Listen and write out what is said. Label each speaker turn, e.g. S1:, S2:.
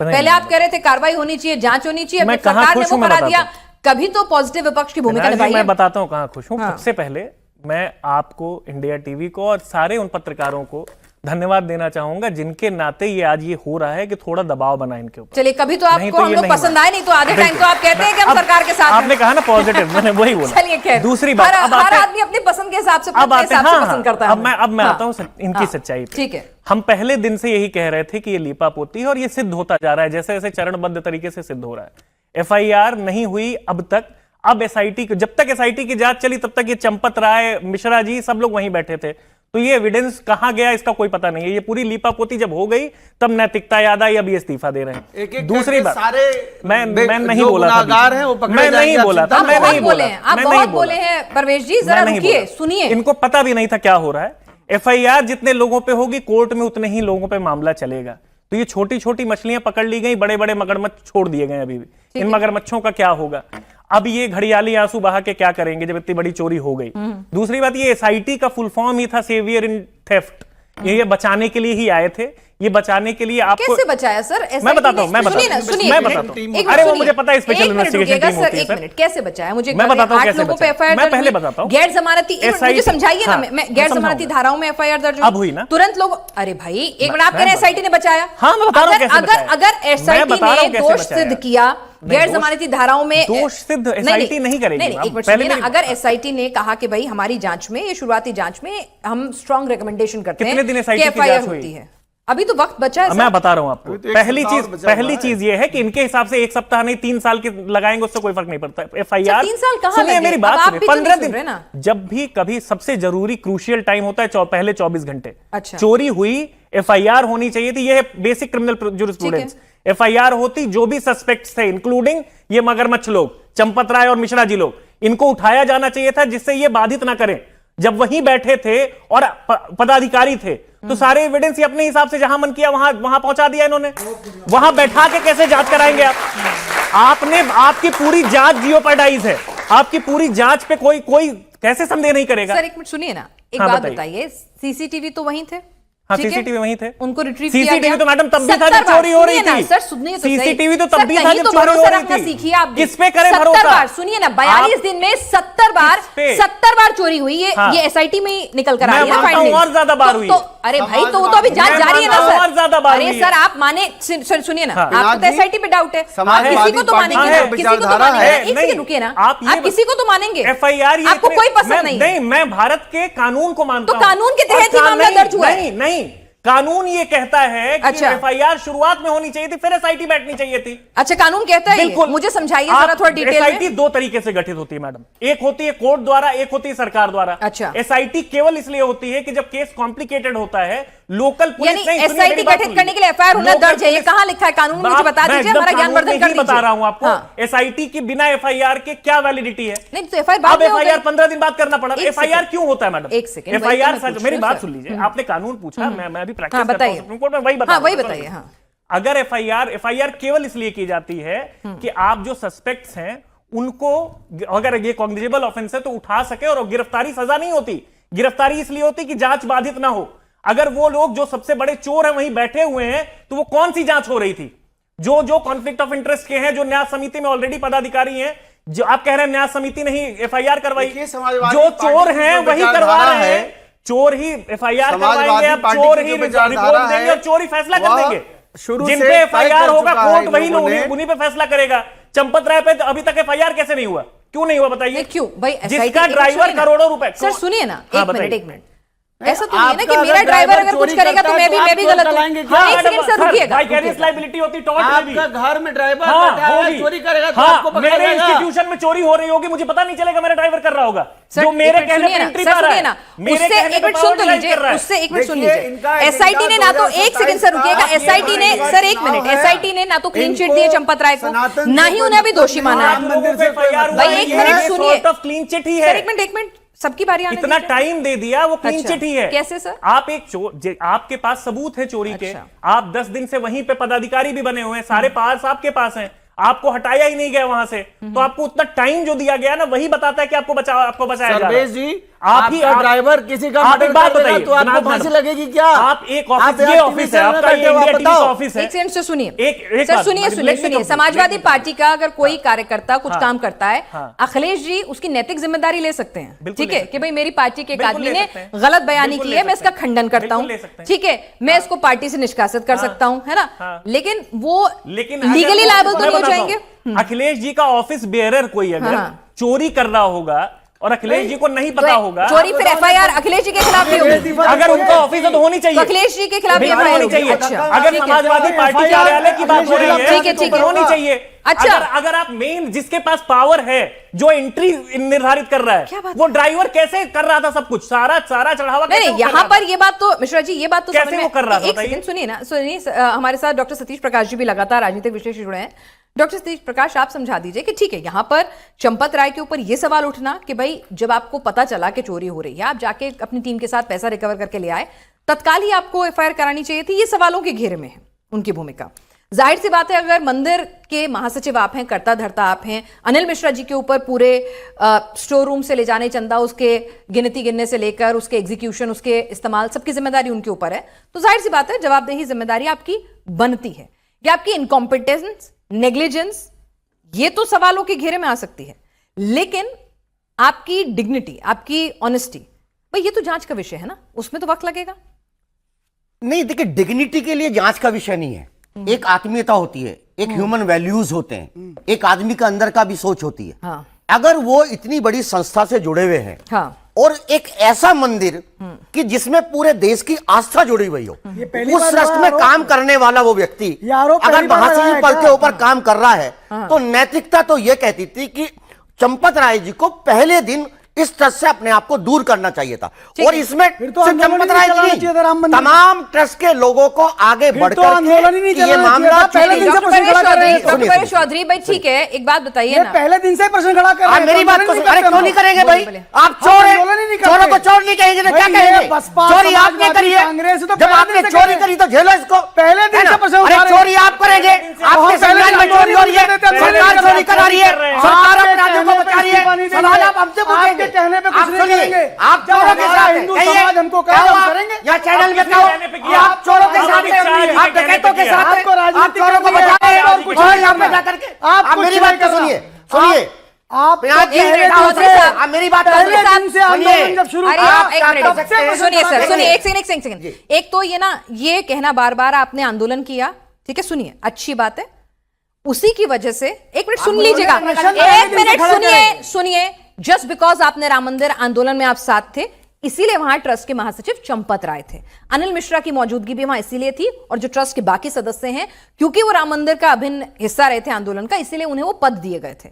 S1: पहले आप कह रहे थे कार्रवाई होनी चाहिए, जांच होनी चाहिए,
S2: मैं
S1: सरकार ने वो करा दिया। कभी तो पॉजिटिव विपक्ष की भूमिका निभाई है।
S2: मैं बताता हूं कहां खुश हूं। सबसे पहले मैं आपको, इंडिया टीवी को और सारे उन पत्रकारों को धन्यवाद देना चाहूंगा जिनके नाते ये आज ये हो रहा है कि थोड़ा दबाव बना इनके ऊपर।
S1: चलिए, कभी तो आपको हम लोग पसंद आए, नहीं तो आधे टाइम तो आप कहते हैं कि हम सरकार के साथ हैं।
S2: आपने कहा ना पॉजिटिव, मैंने वही बोला।
S1: चलिए, खैर,
S2: दूसरी बात,
S1: हर आदमी अपनी पसंद के हिसाब से पसंद करता है।
S2: अब मैं आता हूं इनकी सच्चाई पे।
S1: ठीक है,
S2: हम पहले दिन से यही कह रहे थे कि ये लीपापोती है और ये सिद्ध होता जा रहा है, जैसे जैसे चरणबद्ध तरीके से सिद्ध हो रहा है। एफआईआर नहीं हुई अब तक। अब एसआईटी, जब तक एसआईटी की जांच चली तब तक ये चंपत राय, मिश्रा जी सब लोग वहीं बैठे थे, तो ये एविडेंस कहां गया इसका कोई पता नहीं है। ये पूरी लीपापोती जब हो गई तब नैतिकता याद आई, अब ये इस्तीफा दे रहे हैं। दूसरी बात, मैं नहीं बोला था, मैं नहीं बोला था, मैं नहीं बोला,
S1: आप बहुत बोले हैं परवेश जी, जरा रुकिए, सुनिए।
S2: इनको पता भी नहीं था क्या हो रहा है। एफआईआर जितने लोगों पे होगी कोर्ट में उतने ही लोगों पे मामला चलेगा। तो ये छोटी छोटी मछलियां पकड़ ली गई, बड़े बड़े मगरमच्छ छोड़ दिए गए। अभी भी इन मगरमच्छों का क्या होगा? अब ये घड़ियाली आंसू बहा के क्या करेंगे जब इतनी बड़ी चोरी हो गई? दूसरी बात, ये एसआईटी का फुल फॉर्म ही था सेवियर इन थेफ्ट। ये बचाने के लिए ही आए थे। ये बचाने के लिए आपको
S1: कैसे बचाया सर?
S2: मैं बताता हूँ, मैं बताता हूँ। अरे वो मुझे पता है, स्पेशल इन्वेस्टिगेशन टीम होती है सर।
S1: कैसे बचाया? मुझे
S2: मैं बताता हूँ कैसे बचाया। मैं पहले बताता हूँ।
S1: गैर जमानती, मुझे समझाइए ना। मैं गैर जमानती धाराओं में एफआईआर दर्ज
S2: अब हुई ना,
S1: तुरंत लोग, अरे भाई एक मिनट, आप कह रहे हैं एसआईटी ने बचाया?
S2: हाँ, मैं बता रहा हूँ कैसे बचाया।
S1: अगर एसआईटी ने दोष सिद्ध किया गैर जमानती धाराओं में,
S2: दोष सिद्ध एसआईटी नहीं करेगी।
S1: अगर एसआईटी ने कहा कि भाई हमारी जांच में, ये शुरुआती जांच में हम स्ट्रांग रिकमेंडेशन करते हैं,
S2: कितने दिन एसआईटी की जांच हुई है?
S1: अभी तो वक्त बचा है।
S2: मैं बता रहा हूं आपको, पहली चीज ये है कि इनके हिसाब से 1 सप्ताह नहीं 3 साल के लगाएंगे उससे कोई फर्क नहीं पड़ता। एफआईआर
S1: 3 साल कहां लगे?
S2: मेरी बात सुनिए, 15 दिन, जब भी कभी सबसे जरूरी क्रूशियल टाइम होता है पहले 24 घंटे।
S1: अच्छा।
S2: चोरी हुई, एफआईआर होनी चाहिए थी। ये बेसिक क्रिमिनल ज्यूरिस्प्रूडेंस। एफआईआर होती, जो भी सस्पेक्ट्स थे इंक्लूडिंग ये मगरमच्छ लोग, चंपत राय और मिश्रा जी लोग, इनको उठाया जाना चाहिए था जिससे ये बाधित ना करें। जब वहीं बैठे थे और पदाधिकारी थे तो सारे एविडेंस ये अपने हिसाब से जहां मन किया वहां पहुंचा दिया इन्होंने। वहां बैठा के कैसे जांच कराएंगे आप? आपने, आपकी पूरी जांच जियोपर्डाइज है। आपकी पूरी जांच पे कोई कैसे संदेह नहीं करेगा?
S1: सर एक मिनट सुनिए ना, एक बात बताइए, सीसीटीवी तो वहीं थे?
S2: हाँ, सीसीटीवी वहीं थे।
S1: उनको रिट्रीव किया गया।
S2: सीसीटीवी तो मैडम तब भी था जब चोरी हो रही थी।
S1: सर सुनिए तो,
S2: सीसीटीवी तो तब भी था जब चोरी हो रही थी।
S1: सीखिए आप,
S2: किस पे करें भरोसा?
S1: 70 बार सुनिए ना, 42 दिन में 70 बार चोरी हुई है। ये एसआईटी में निकल कर आई है।
S2: और ज्यादा बार हुई।
S1: अरे भाई, तो वो तो अभी जांच जारी है ना सर।
S2: और ज्यादा बार।
S1: अरे सर आप माने, सुनिए ना, आपको तो एसआईटी पे डाउट है, आप किसी को तो मानेंगे ना, किसी को तो मानेंगे। एक सेकंड रुकिए ना, आप किसी को तो मानेंगे।
S2: एफआईआर
S1: आपको कोई पसंद नहीं?
S2: मैं भारत के कानून को मानता हूं।
S1: तो कानून के तहत ही मामला दर्ज हुआ है।
S2: नहीं, कानून ये कहता है कि
S1: अच्छा।
S2: एफआईआर शुरुआत में होनी चाहिए थी, फिर एसआईटी बैठनी चाहिए थी।
S1: अच्छा, कानून कहता है? बिल्कुल, मुझे समझाइए जरा थोड़ा डिटेल में।
S2: एसआईटी 2 तरीके से गठित होती है मैडम। एक होती है कोर्ट द्वारा, एक होती है सरकार द्वारा।
S1: अच्छा।
S2: एसआईटी केवल इसलिए होती है कि जब केस कॉम्प्लिकेटेड होता है, लोकल पुलिस
S1: नहीं, एसआईटी गठित करने के लिए एफआईआर होना दर्ज है, ये कहां लिखा है कानून में? मुझे बता दीजिए, हमारा ज्ञानवर्धन कर दीजिए।
S2: बता रहा हूं आपको, एसआईटी की बिना एफआईआर के क्या वैलिडिटी है?
S1: नहीं तो एफआईआर
S2: 15 दिन बाद करना पड़ा। एफआईआर क्यों होता है मैडम?
S1: एक सेकंड,
S2: एफआईआर, मेरी बात सुन लीजिए। आपने कानून पूछा, मैं अभी प्रैक्टिस करता हूं सुप्रीम कोर्ट में, वही बताइए। अगर एफआईआर केवल इसलिए की जाती है कि आप जो सस्पेक्ट्स हैं उनको, अगर ये कॉग्निजेबल ऑफेंस है तो उठा सके, और गिरफ्तारी सजा नहीं होती। गिरफ्तारी इसलिए होती कि जांच बाधित ना हो। अगर वो लोग जो सबसे बड़े चोर हैं वहीं बैठे हुए हैं तो वो कौन सी जांच हो रही थी? जो कॉन्फ्लिक्ट ऑफ इंटरेस्ट के हैं, जो न्याय समिति में ऑलरेडी पदाधिकारी हैं, जो आप कह रहे हैं न्याय समिति नहीं एफआईआर करवाई, जो चोर हैं वही करवा रहे हैं। चोर ही एफआईआर करवाएंगे, अब चोर ही रिपोर्ट देंगे और चोर ही फैसला कर देंगे। जिन पे एफआईआर होगा कोर्ट वही लोग, उन्हीं पे फैसला करेगा। चंपत राय पे अभी तक एफआईआर कैसे नहीं हुआ? क्यों नहीं हुआ बताइए?
S1: क्यों भाई?
S2: जिसका ड्राइवर करोड़ों रुपए।
S1: सर सुनिए ना, एक मिनट, ऐसा तो नहीं है ना कि मेरा ड्राइवर अगर कुछ करेगा तो मैं भी गलत हूं। एक सेकंड सर रुकिएगा।
S2: वाइकेरियस लायबिलिटी होती टॉर्च में भी।
S3: आपका घर में ड्राइवर चोरी करेगा तो आपको पकड़ा
S2: मेरे
S3: जाएगा।
S2: इंस्टीट्यूशन में चोरी हो रही होगी, मुझे पता नहीं चलेगा मेरा ड्राइवर कर रहा होगा। जो मेरे कहने पे एंट्री मारा है,
S1: उससे एक मिनट सुन तो लीजिए, उससे एक मिनट सुन लीजिए। एसआईटी ने ना तो, एक सेकंड सर रुकिएगा, एसआईटी ने, सर एक मिनट, एसआईटी ने ना तो क्लीन चिट दी चंपत राय को, ना ही उन्हें अभी दोषी माना है। भाई एक मिनट सुनिए,
S2: क्लीन चिट ही है।
S1: एक मिनट, सबकी बारी आने
S2: इतना टाइम दे दिया, वो क्लीन चिट ही है।
S1: कैसे सर?
S2: आप एक चोर, आपके पास सबूत है चोरी के, आप 10 दिन से वहीं पे पदाधिकारी भी बने हुए हैं, सारे पास आपके पास हैं, आपको हटाया ही नहीं गया वहां से, तो आपको उतना टाइम जो दिया गया ना वही बताता है कि आपको बचाया जा रहा है।
S3: जी
S2: आप ही
S3: ड्राइवर किसी का
S2: आप एक बात
S3: मर्डर करेगा
S2: बताइए,
S3: तो आपको फांसी लगेगी क्या?
S2: आप एक ऑफिस, ये ऑफिस है आपका, ये इंडिया टीवी का ऑफिस है।
S1: एक सेकंड से सुनिए
S2: एक
S1: सर,
S2: बात,
S1: सुनिए
S2: let me complete,
S1: Samajwadi
S2: let me
S1: party का अगर कोई कार्यकर्ता कुछ काम करता है,
S2: हाँ।
S1: अखिलेश जी उसकी नैतिक जिम्मेदारी ले सकते हैं,
S2: बिल्कुल
S1: ठीक
S2: ले
S1: है,
S2: सकते
S1: कि भाई मेरी पार्टी के एक
S2: बिल्कुल
S1: आदमी
S2: ले
S1: ने
S2: सकते हैं।
S1: गलत बयानी
S2: बिल्कुल
S1: की
S2: ले
S1: है, मैं इसका
S2: सकते हैं।
S1: खंडन करता
S2: बिल्कुल ले
S1: हूँ,
S2: सकते हैं।
S1: ठीक है, मैं इसको पार्टी से निष्कासित कर सकता हूँ, है ना,
S2: हाँ।
S1: लेकिन वो
S2: लेकिन
S1: लीगली लायबल तो
S2: मैं
S1: नहीं हो
S2: बताता हूं,
S1: जाएंगे।
S2: अखिलेश जी का ऑफिस बेयरर कोई अगर
S1: हाँ।
S2: चोरी कर रहा होगा और अखिलेश जी को नहीं पता होगा,
S1: चोरी फिर एफआईआर अखिलेश जी के खिलाफ भी होगी।
S2: अगर उनका ऑफिस है तो होनी चाहिए,
S1: तो अखिलेश जी के खिलाफ भी
S2: बिल्कुल
S1: एफआईआर
S2: होनी चाहिए।
S1: अच्छा,
S2: अगर
S1: ठीक है।
S2: समाजवादी पार्टी कार्यालय की बात हो रही है,
S1: ठीक है, ठीक है।
S2: तो होनी चाहिए।
S1: अच्छा।
S2: अगर आप मेन जिसके पास पावर है, जो एंट्री निर्धारित कर रहा
S1: क्या
S2: है,
S1: बात
S2: वो ड्राइवर कैसे कर रहा था सब कुछ, सारा चढ़ावा
S1: नहीं नहीं, यहाँ पर ये बात तो मिश्रा जी, ये बात तो
S2: कैसे
S1: समझ में-
S2: वो कर रहा था,
S1: एक
S2: बताइए।
S1: सेकंड सुनिए ना, सुनिए, हमारे साथ डॉक्टर सतीश प्रकाश जी भी लगातार राजनीतिक विश्लेषक जुड़े हैं। डॉक्टर सतीश प्रकाश, आप समझा दीजिए कि ठीक है, यहाँ पर चंपत राय के ऊपर ये सवाल उठना कि भाई जब आपको पता चला कि चोरी हो रही है, आप जाके अपनी टीम के साथ पैसा रिकवर करके ले आए, तत्काल ही आपको एफआईआर करानी चाहिए थी, ये सवालों के घेरे में है उनकी भूमिका। जाहिर सी बात है, अगर मंदिर के महासचिव आप हैं, कर्ता धर्ता आप हैं, अनिल मिश्रा जी के ऊपर पूरे स्टोर रूम से ले जाने चंदा, उसके गिनती गिनने से लेकर उसके एग्जीक्यूशन, उसके इस्तेमाल, सबकी जिम्मेदारी उनके ऊपर है, तो जाहिर सी बात है जवाबदेही जिम्मेदारी आपकी बनती है। या आपकी इनकॉम्पिटेंस, नेग्लिजेंस, ये तो सवालों के घेरे में आ सकती है, लेकिन आपकी डिग्निटी, आपकी ऑनेस्टी, भाई ये तो जांच का विषय है ना, उसमें तो वक्त लगेगा।
S4: नहीं, देखिए, डिग्निटी के लिए जांच का विषय नहीं है, एक आत्मीयता होती है, एक ह्यूमन वैल्यूज होते हैं, एक आदमी का अंदर का भी सोच होती है।
S1: हाँ।
S4: अगर वो इतनी बड़ी संस्था से जुड़े हुए हैं,
S1: हाँ।
S4: और एक ऐसा मंदिर कि जिसमें पूरे देश की आस्था जुड़ी हुई हो, उस ट्रस्ट में काम करने वाला वो व्यक्ति अगर महासचिव पद के ऊपर काम कर रहा है, तो नैतिकता तो ये कहती थी कि चंपत राय जी को पहले दिन इस ट्रस्ट से अपने आप को दूर करना चाहिए था। और इसमें सिर्फ चंपत राय जी नहीं, तमाम ट्रस्ट के लोगों को आगे बढ़कर ये मामला
S1: डॉक्टर चौधरी भाई, ठीक है, एक बात बताइए ना,
S3: पहले दिन से प्रश्न खड़ा कर रहे हैं,
S4: मेरी बात को अरे क्यों नहीं करेंगे भाई? आप चोर हैं, चोरों को चोर नहीं कहेंगे तो क्या कहेंगे? चोरी आपने करी है, जब आपने चोरी करी तो झेलो इसको।
S3: पहले दिन से प्रश्न
S4: अरे चोरी आप करेंगे, आपके संविधान में चोरी हो रही है, सरकार चोरी करा रही है, सरकार अपराधियों को बचा रही है, सवाल आप हमसे पूछेंगे।
S3: कहने पे कुछ नहीं करेंगे।
S4: आप चोरों के साथ
S3: हिंदू समाज हमको कहे हम करेंगे,
S4: या चैनल में कहो आप चोरों के साथ हैं, आप डकैतों के साथ हैं, आप चोरों को बचा रहे हैं, और कुछ और यहाँ पे जाकर के आप मेरी बात को सुनिए, सुनिए,
S3: आप
S4: मेरी बात
S3: आंदोलन जब शुरू
S1: सुनिए सर, सुनिए, एक सेकंड, एक तो ये ना, ये कहना बार बार आपने आंदोलन किया, ठीक है, सुनिए, अच्छी बात है, उसी की वजह से, एक मिनट सुन लीजिएगा, एक मिनट सुनिए, जस्ट बिकॉज आपने राम मंदिर आंदोलन में आप साथ थे, इसीलिए वहां ट्रस्ट के महासचिव चंपत राय थे, अनिल मिश्रा की मौजूदगी भी वहां इसीलिए थी, और जो ट्रस्ट के बाकी सदस्य हैं, क्योंकि वो राम मंदिर का अभिन्न हिस्सा रहे थे आंदोलन का, इसीलिए उन्हें वो पद दिए गए थे।